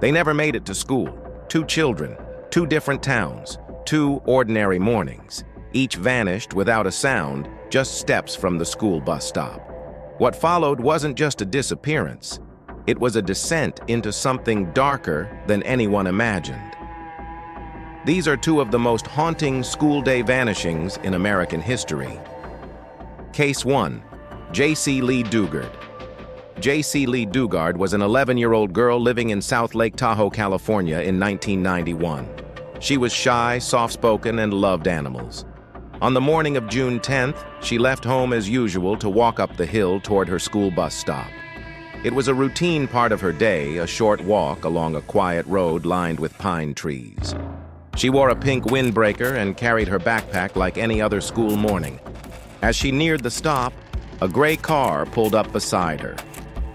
They never made it to school. 2 children, 2 different towns, 2 ordinary mornings. Each vanished without a sound, just steps from the school bus stop. What followed wasn't just a disappearance. It was a descent into something darker than anyone imagined. These are 2 of the most haunting school day vanishings in American history. Case 1. Jaycee Lee Dugard. Jaycee Lee Dugard was an 11-year-old girl living in South Lake Tahoe, California in 1991. She was shy, soft-spoken, and loved animals. On the morning of June 10th, she left home as usual to walk up the hill toward her school bus stop. It was a routine part of her day, a short walk along a quiet road lined with pine trees. She wore a pink windbreaker and carried her backpack like any other school morning. As she neared the stop, a gray car pulled up beside her.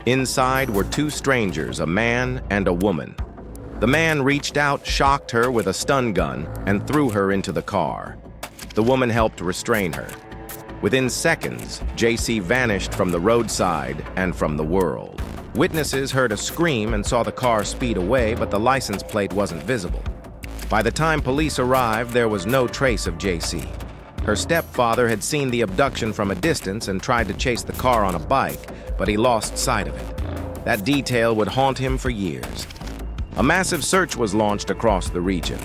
Inside were 2 strangers, a man and a woman. The man reached out, shocked her with a stun gun, and threw her into the car. The woman helped restrain her. Within seconds, Jaycee vanished from the roadside and from the world. Witnesses heard a scream and saw the car speed away, but the license plate wasn't visible. By the time police arrived, there was no trace of Jaycee. Her stepfather had seen the abduction from a distance and tried to chase the car on a bike, but he lost sight of it. That detail would haunt him for years. A massive search was launched across the region.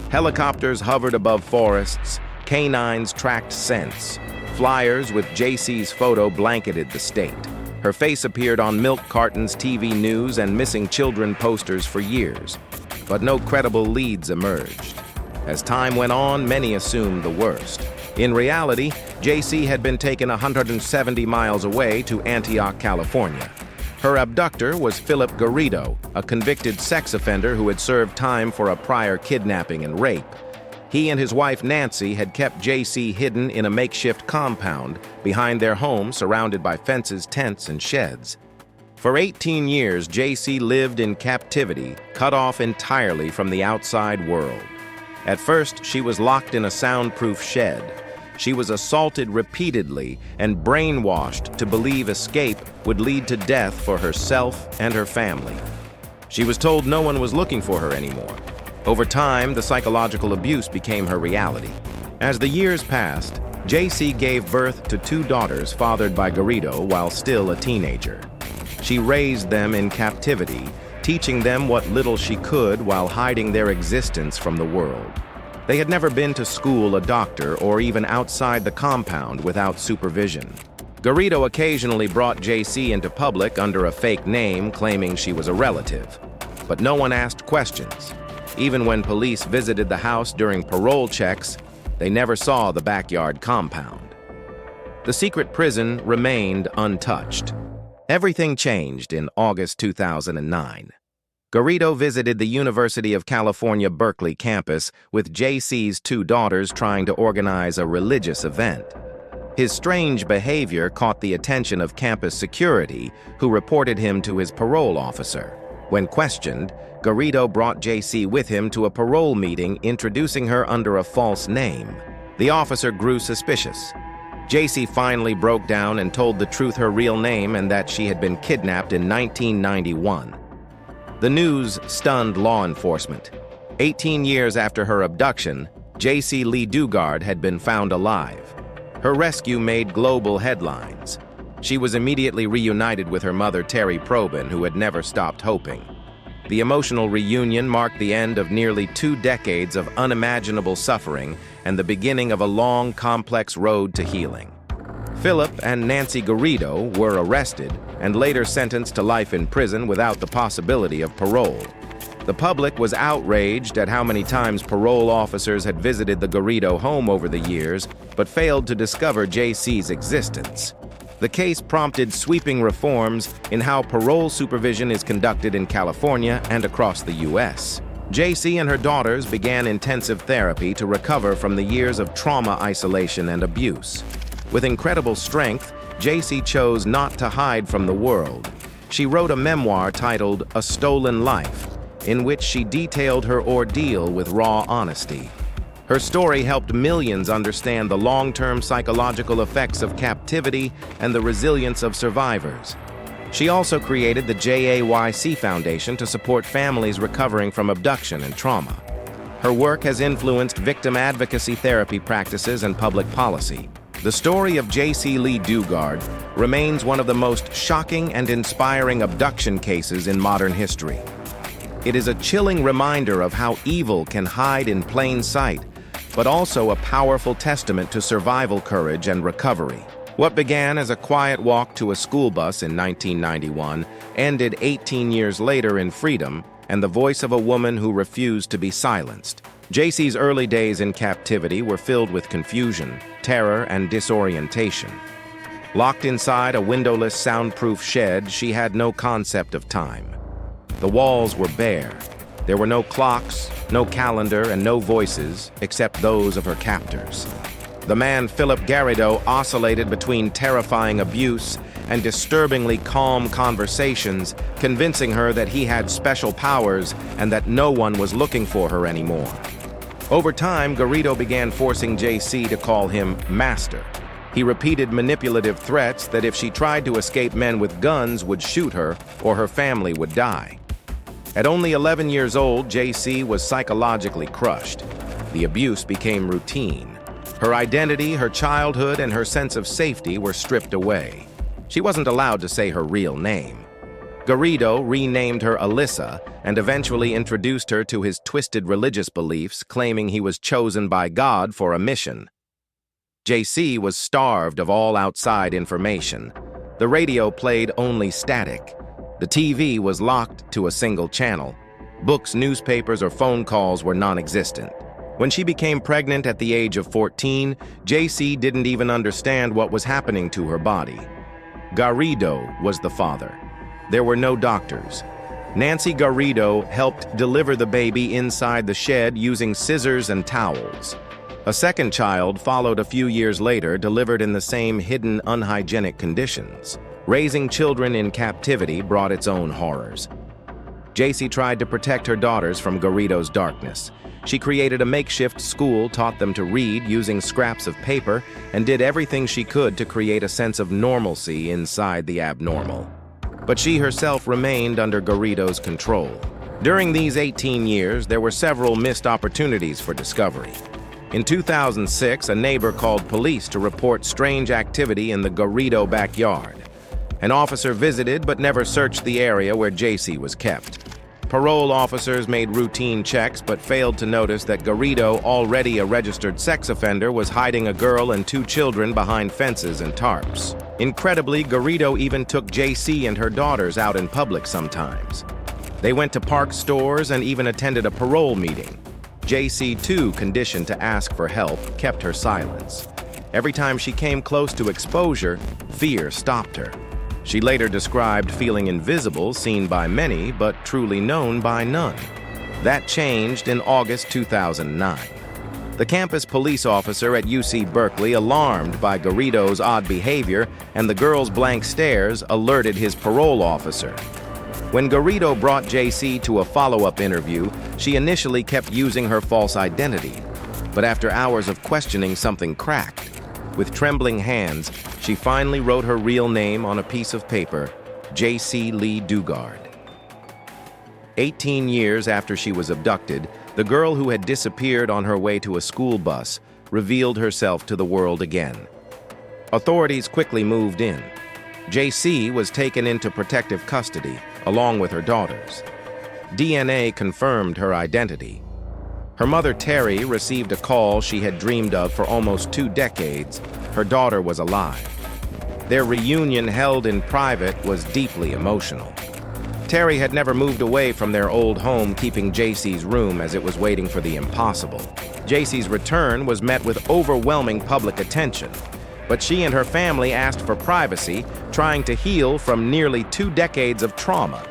Helicopters hovered above forests, canines tracked scents. Flyers with Jaycee's photo blanketed the state. Her face appeared on milk cartons, TV news, and missing children posters for years. But no credible leads emerged. As time went on, many assumed the worst. In reality, Jaycee had been taken 170 miles away to Antioch, California. Her abductor was Philip Garrido, a convicted sex offender who had served time for a prior kidnapping and rape. He and his wife Nancy had kept Jaycee hidden in a makeshift compound behind their home, surrounded by fences, tents, and sheds. For 18 years, Jaycee lived in captivity, cut off entirely from the outside world. At first, she was locked in a soundproof shed. She was assaulted repeatedly and brainwashed to believe escape would lead to death for herself and her family. She was told no one was looking for her anymore. Over time, the psychological abuse became her reality. As the years passed, Jaycee gave birth to 2 daughters fathered by Garrido while still a teenager. She raised them in captivity, teaching them what little she could while hiding their existence from the world. They had never been to school, a doctor, or even outside the compound without supervision. Garrido occasionally brought Jaycee into public under a fake name, claiming she was a relative. But no one asked questions. Even when police visited the house during parole checks, they never saw the backyard compound. The secret prison remained untouched. Everything changed in August 2009. Garrido visited the University of California, Berkeley campus with Jaycee's 2 daughters trying to organize a religious event. His strange behavior caught the attention of campus security, who reported him to his parole officer. When questioned, Garrido brought Jaycee with him to a parole meeting, introducing her under a false name. The officer grew suspicious. Jaycee finally broke down and told the truth, her real name, and that she had been kidnapped in 1991. The news stunned law enforcement. 18 years after her abduction, Jaycee Lee Dugard had been found alive. Her rescue made global headlines. She was immediately reunited with her mother, Terry Probin, who had never stopped hoping. The emotional reunion marked the end of nearly 2 decades of unimaginable suffering and the beginning of a long, complex road to healing. Philip and Nancy Garrido were arrested and later sentenced to life in prison without the possibility of parole. The public was outraged at how many times parole officers had visited the Garrido home over the years, but failed to discover Jaycee's existence. The case prompted sweeping reforms in how parole supervision is conducted in California and across the U.S. Jaycee and her daughters began intensive therapy to recover from the years of trauma, isolation, and abuse. With incredible strength, Jaycee chose not to hide from the world. She wrote a memoir titled A Stolen Life, in which she detailed her ordeal with raw honesty. Her story helped millions understand the long-term psychological effects of captivity and the resilience of survivors. She also created the Jaycee Foundation to support families recovering from abduction and trauma. Her work has influenced victim advocacy therapy practices and public policy. The story of Jaycee Lee Dugard remains one of the most shocking and inspiring abduction cases in modern history. It is a chilling reminder of how evil can hide in plain sight, but also a powerful testament to survival courage and recovery. What began as a quiet walk to a school bus in 1991 ended 18 years later in freedom and the voice of a woman who refused to be silenced. Jaycee's early days in captivity were filled with confusion, terror, and disorientation. Locked inside a windowless, soundproof shed, she had no concept of time. The walls were bare. There were no clocks, no calendar, and no voices except those of her captors. The man Philip Garrido oscillated between terrifying abuse and disturbingly calm conversations, convincing her that he had special powers and that no one was looking for her anymore. Over time, Garrido began forcing Jaycee to call him Master. He repeated manipulative threats that if she tried to escape, men with guns would shoot her or her family would die. At only 11 years old, Jaycee was psychologically crushed. The abuse became routine. Her identity, her childhood, and her sense of safety were stripped away. She wasn't allowed to say her real name. Garrido renamed her Alyssa and eventually introduced her to his twisted religious beliefs, claiming he was chosen by God for a mission. Jaycee was starved of all outside information. The radio played only static. The TV was locked to a single channel. Books, newspapers, or phone calls were non-existent. When she became pregnant at the age of 14, Jaycee didn't even understand what was happening to her body. Garrido was the father. There were no doctors. Nancy Garrido helped deliver the baby inside the shed using scissors and towels. A second child followed a few years later, delivered in the same hidden, unhygienic conditions. Raising children in captivity brought its own horrors. Jaycee tried to protect her daughters from Garrido's darkness. She created a makeshift school, taught them to read using scraps of paper, and did everything she could to create a sense of normalcy inside the abnormal. But she herself remained under Garrido's control. During these 18 years, there were several missed opportunities for discovery. In 2006, a neighbor called police to report strange activity in the Garrido backyard. An officer visited but never searched the area where Jaycee was kept. Parole officers made routine checks but failed to notice that Garrido, already a registered sex offender, was hiding a girl and 2 children behind fences and tarps. Incredibly, Garrido even took Jaycee and her daughters out in public sometimes. They went to park stores and even attended a parole meeting. Jaycee, too, conditioned to ask for help, kept her silence. Every time she came close to exposure, fear stopped her. She later described feeling invisible, seen by many, but truly known by none. That changed in August 2009. The campus police officer at UC Berkeley, alarmed by Garrido's odd behavior and the girl's blank stares, alerted his parole officer. When Garrido brought Jaycee to a follow-up interview, she initially kept using her false identity. But after hours of questioning, something cracked. With trembling hands, she finally wrote her real name on a piece of paper, Jaycee Lee Dugard. 18 years after she was abducted, the girl who had disappeared on her way to a school bus revealed herself to the world again. Authorities quickly moved in. Jaycee was taken into protective custody, along with her daughters. DNA confirmed her identity. Her mother, Terry, received a call she had dreamed of for almost 2 decades. Her daughter was alive. Their reunion, held in private, was deeply emotional. Terry had never moved away from their old home, keeping Jaycee's room as it was waiting for the impossible. Jaycee's return was met with overwhelming public attention, but she and her family asked for privacy, trying to heal from nearly 2 decades of trauma.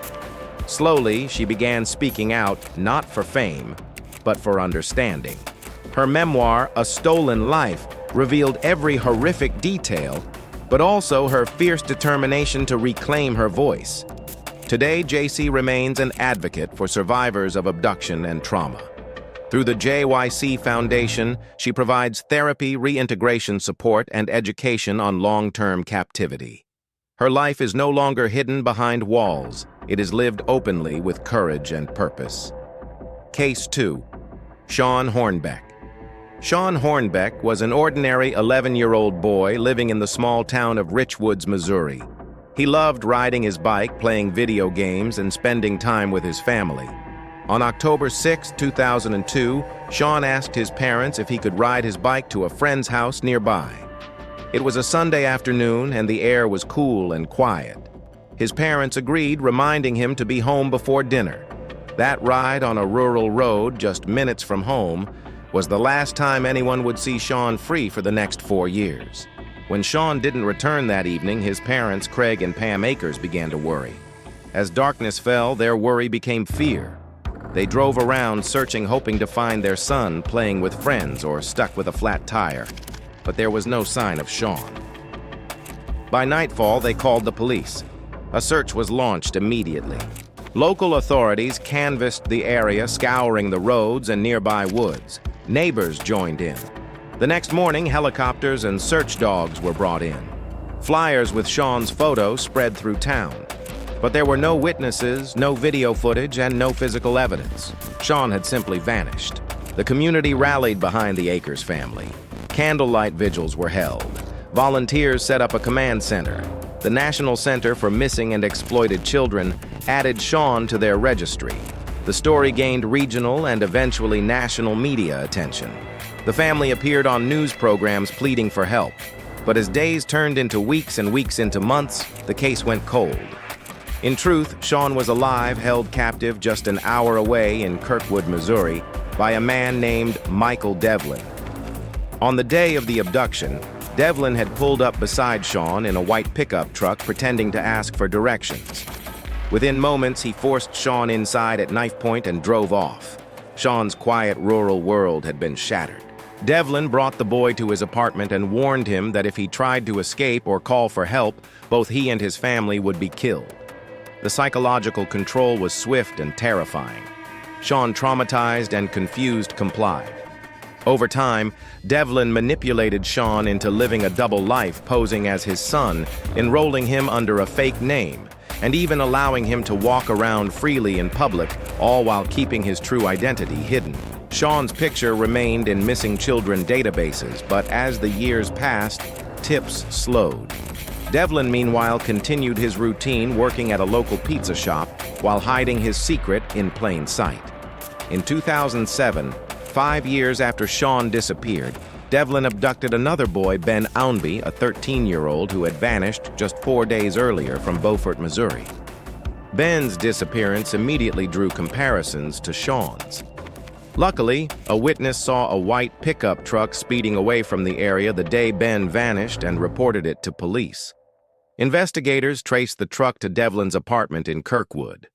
Slowly, she began speaking out, not for fame, but for understanding. Her memoir, A Stolen Life, revealed every horrific detail, but also her fierce determination to reclaim her voice. Today, Jaycee remains an advocate for survivors of abduction and trauma. Through the Jaycee Foundation, she provides therapy, reintegration support, and education on long-term captivity. Her life is no longer hidden behind walls. It is lived openly with courage and purpose. Case 2. Shawn Hornbeck. Shawn Hornbeck was an ordinary 11-year-old boy living in the small town of Richwoods, Missouri. He loved riding his bike, playing video games, and spending time with his family. On October 6, 2002, Shawn asked his parents if he could ride his bike to a friend's house nearby. It was a Sunday afternoon, and the air was cool and quiet. His parents agreed, reminding him to be home before dinner. That ride on a rural road just minutes from home was the last time anyone would see Shawn free for the next 4 years. When Shawn didn't return that evening, his parents, Craig and Pam Akers, began to worry. As darkness fell, their worry became fear. They drove around searching, hoping to find their son playing with friends or stuck with a flat tire. But there was no sign of Shawn. By nightfall, they called the police. A search was launched immediately. Local authorities canvassed the area, scouring the roads and nearby woods. Neighbors joined in. The next morning, helicopters and search dogs were brought in. Flyers with Shawn's photo spread through town. But there were no witnesses, no video footage, and no physical evidence. Shawn had simply vanished. The community rallied behind the Akers family. Candlelight vigils were held. Volunteers set up a command center. The National Center for Missing and Exploited Children added Shawn to their registry. The story gained regional and eventually national media attention. The family appeared on news programs pleading for help. But as days turned into weeks and weeks into months, the case went cold. In truth, Shawn was alive, held captive just an hour away in Kirkwood, Missouri, by a man named Michael Devlin. On the day of the abduction, Devlin had pulled up beside Shawn in a white pickup truck, pretending to ask for directions. Within moments, he forced Shawn inside at knife point and drove off. Shawn's quiet rural world had been shattered. Devlin brought the boy to his apartment and warned him that if he tried to escape or call for help, both he and his family would be killed. The psychological control was swift and terrifying. Shawn, traumatized and confused, complied. Over time, Devlin manipulated Shawn into living a double life, posing as his son, enrolling him under a fake name, and even allowing him to walk around freely in public, all while keeping his true identity hidden. Shawn's picture remained in missing children databases, but as the years passed, tips slowed. Devlin, meanwhile, continued his routine, working at a local pizza shop while hiding his secret in plain sight. In 2007, 5 years after Shawn disappeared, Devlin abducted another boy, Ben Ownby, a 13-year-old who had vanished just 4 days earlier from Beaufort, Missouri. Ben's disappearance immediately drew comparisons to Shawn's. Luckily, a witness saw a white pickup truck speeding away from the area the day Ben vanished and reported it to police. Investigators traced the truck to Devlin's apartment in Kirkwood.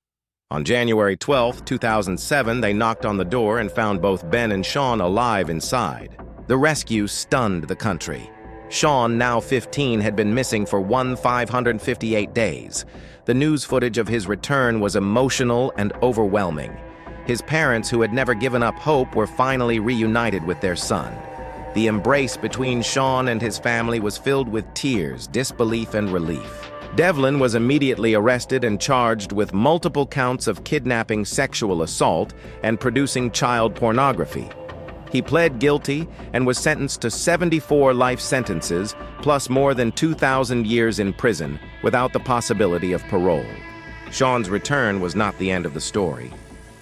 On January 12, 2007, they knocked on the door and found both Ben and Shawn alive inside. The rescue stunned the country. Shawn, now 15, had been missing for 558 days. The news footage of his return was emotional and overwhelming. His parents, who had never given up hope, were finally reunited with their son. The embrace between Shawn and his family was filled with tears, disbelief, and relief. Devlin was immediately arrested and charged with multiple counts of kidnapping, sexual assault, and producing child pornography. He pled guilty and was sentenced to 74 life sentences, plus more than 2,000 years in prison, without the possibility of parole. Shawn's return was not the end of the story.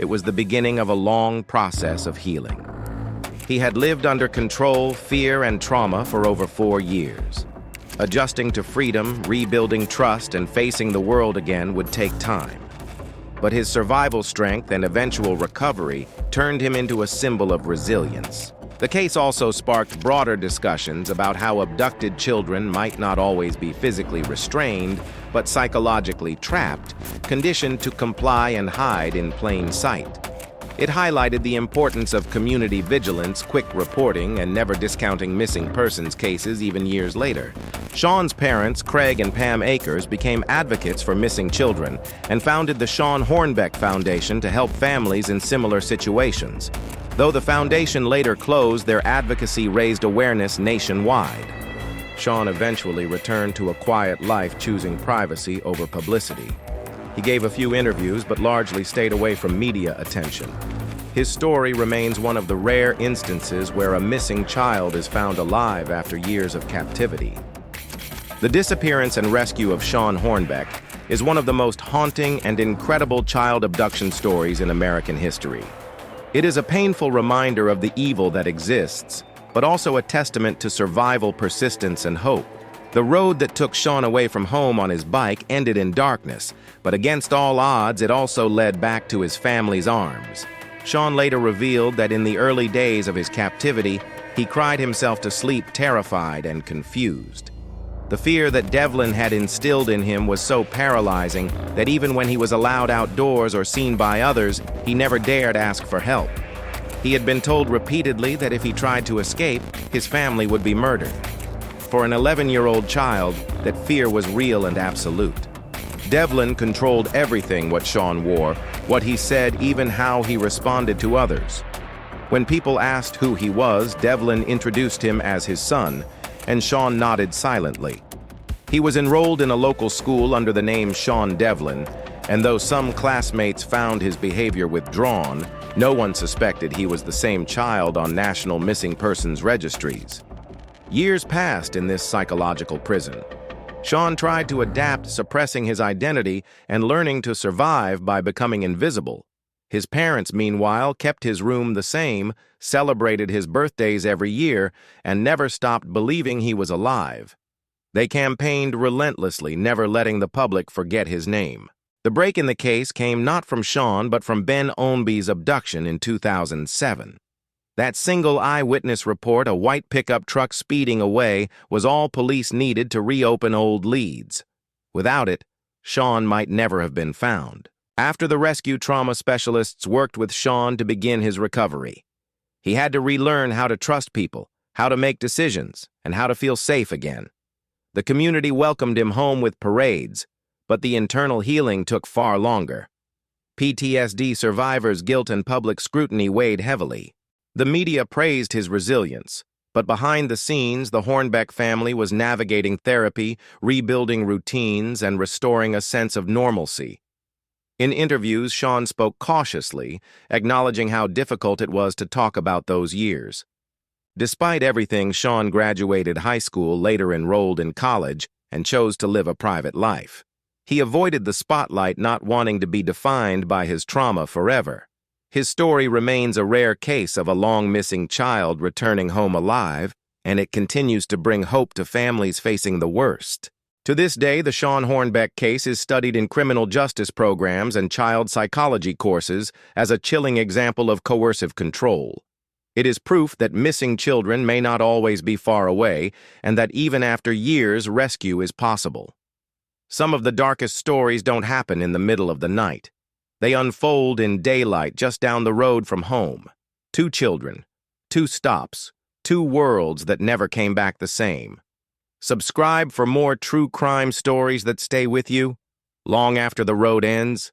It was the beginning of a long process of healing. He had lived under control, fear, and trauma for over 4 years. Adjusting to freedom, rebuilding trust, and facing the world again would take time. But his survival strength and eventual recovery turned him into a symbol of resilience. The case also sparked broader discussions about how abducted children might not always be physically restrained, but psychologically trapped, conditioned to comply and hide in plain sight. It highlighted the importance of community vigilance, quick reporting, and never discounting missing persons cases even years later. Shawn's parents, Craig and Pam Akers, became advocates for missing children and founded the Shawn Hornbeck Foundation to help families in similar situations. Though the foundation later closed, their advocacy raised awareness nationwide. Shawn eventually returned to a quiet life, choosing privacy over publicity. He gave a few interviews but largely stayed away from media attention. His story remains one of the rare instances where a missing child is found alive after years of captivity. The disappearance and rescue of Shawn Hornbeck is one of the most haunting and incredible child abduction stories in American history. It is a painful reminder of the evil that exists, but also a testament to survival, persistence, and hope. The road that took Shawn away from home on his bike ended in darkness, but against all odds, it also led back to his family's arms. Shawn later revealed that in the early days of his captivity, he cried himself to sleep terrified and confused. The fear that Devlin had instilled in him was so paralyzing that even when he was allowed outdoors or seen by others, he never dared ask for help. He had been told repeatedly that if he tried to escape, his family would be murdered. For an 11-year-old child, that fear was real and absolute. Devlin controlled everything what Shawn wore, what he said, even how he responded to others. When people asked who he was, Devlin introduced him as his son, and Shawn nodded silently. He was enrolled in a local school under the name Shawn Devlin, and though some classmates found his behavior withdrawn, no one suspected he was the same child on national missing persons registries. Years passed in this psychological prison. Shawn tried to adapt, suppressing his identity and learning to survive by becoming invisible. His parents, meanwhile, kept his room the same, celebrated his birthdays every year, and never stopped believing he was alive. They campaigned relentlessly, never letting the public forget his name. The break in the case came not from Shawn, but from Ben Ownby's abduction in 2007. That single eyewitness report, a white pickup truck speeding away, was all police needed to reopen old leads. Without it, Shawn might never have been found. After the rescue, trauma specialists worked with Shawn to begin his recovery. He had to relearn how to trust people, how to make decisions, and how to feel safe again. The community welcomed him home with parades, but the internal healing took far longer. PTSD survivors' guilt and public scrutiny weighed heavily. The media praised his resilience, but behind the scenes, the Hornbeck family was navigating therapy, rebuilding routines, and restoring a sense of normalcy. In interviews, Shawn spoke cautiously, acknowledging how difficult it was to talk about those years. Despite everything, Shawn graduated high school, later enrolled in college, and chose to live a private life. He avoided the spotlight, not wanting to be defined by his trauma forever. His story remains a rare case of a long-missing child returning home alive, and it continues to bring hope to families facing the worst. To this day, the Shawn Hornbeck case is studied in criminal justice programs and child psychology courses as a chilling example of coercive control. It is proof that missing children may not always be far away, and that even after years, rescue is possible. Some of the darkest stories don't happen in the middle of the night. They unfold in daylight just down the road from home. 2 children, 2 stops, 2 worlds that never came back the same. Subscribe for more true crime stories that stay with you long after the road ends.